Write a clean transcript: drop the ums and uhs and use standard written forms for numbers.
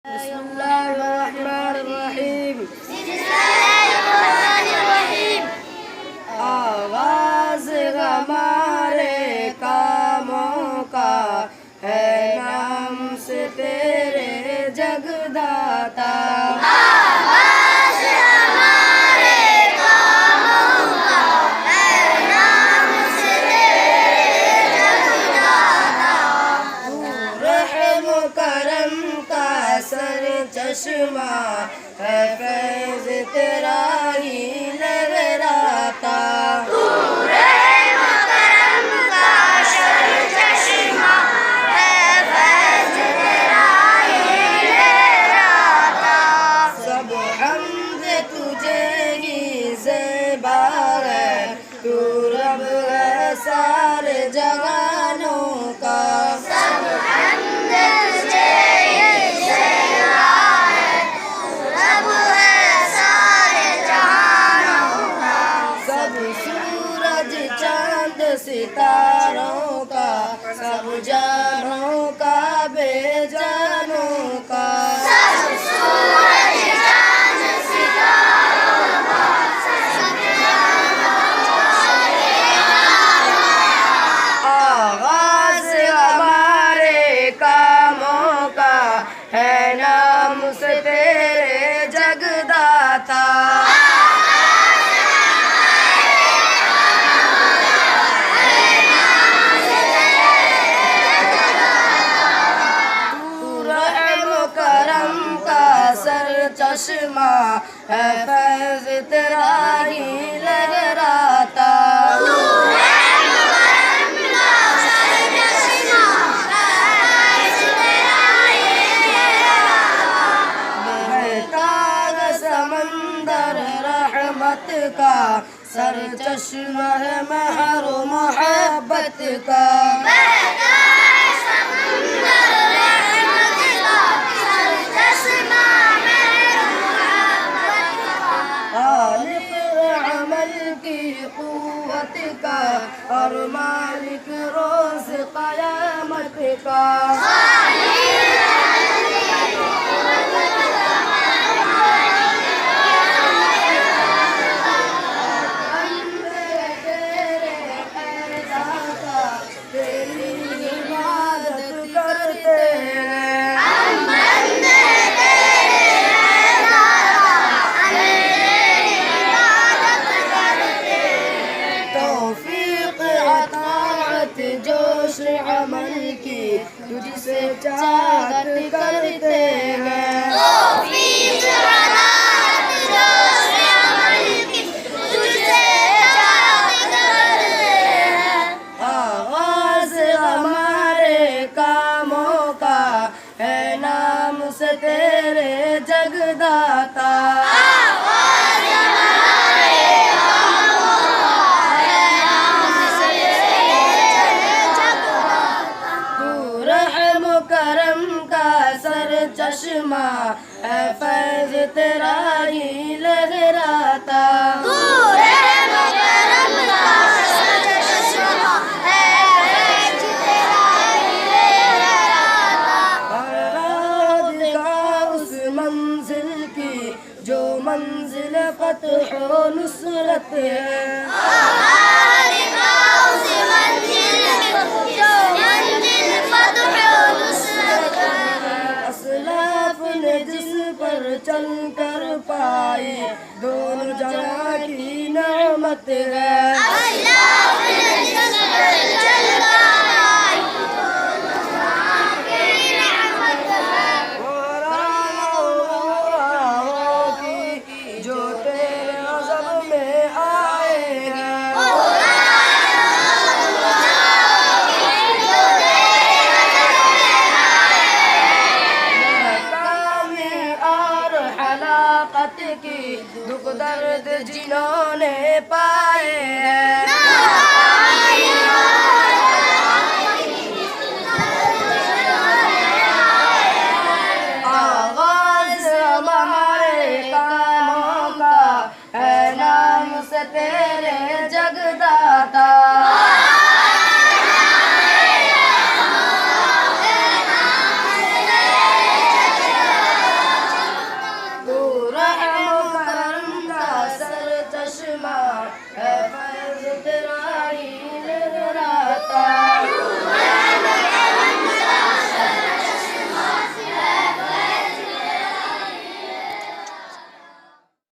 बिस्मिल्लाहिर्रहमानिर्रहीम। आगाज़ हमारे कामों का है नाम से तेरे जगदाता। सर चश्मा है फैज़ तेरा ही लहराता। तू रहम करम का सर चश्मा है फैज़ तेरा ही लहराता। सब हम्द तुझे ही ज़ेबा है, तू रब है सारे जहानों का। सब हम्द तुझे सितारों का, सब जानों का बेजानों का। सब सूरज चांद सितारों का, सब जानों का बेजानों का। आगाज़ हमारे कामों का है नाम से तेरे जगदाता। चश्मा है फैज़ तेरा ही लहराता। तू रहम करम का सर चश्मा है फैज़ तेरा ही लहराता। बहता है समंदर रहमत का, सर चश्मा है महर मोहब्बत का। बहता है समंदर रहमत का, सर चश्मा की क़ुव्वत का और मालिक रोज़ क़यामत का। तेरी इबादत करते हैं। जोश अमल की तुझसे चाहत करते हैं। तौफीक अतात जोश अमल की तुझसे चाहत करते हैं। आगाज़ हमारे कामों का है नाम से तेरे जगदाता। चश्मा है फैज़ तेरा ही लहराता। तू रहम करम का सर चश्मा है फैज़ तेरा ही लहराता। उस मंजिल की जो मंजिल फ़त्ह व नुसरत है। जिस पर चल कर पाई दोनों जहां की नेमत है। अल्लाह ने जिस पर चल कर पाई दोनों जहां की नेमत है। वो राहों की जो तेरे अज़ब में आए हैं। की दुख दर्द जिन्होंने पाए हैं। आगाज़ हमारे कामों का है नाम से तेरे जगदाता।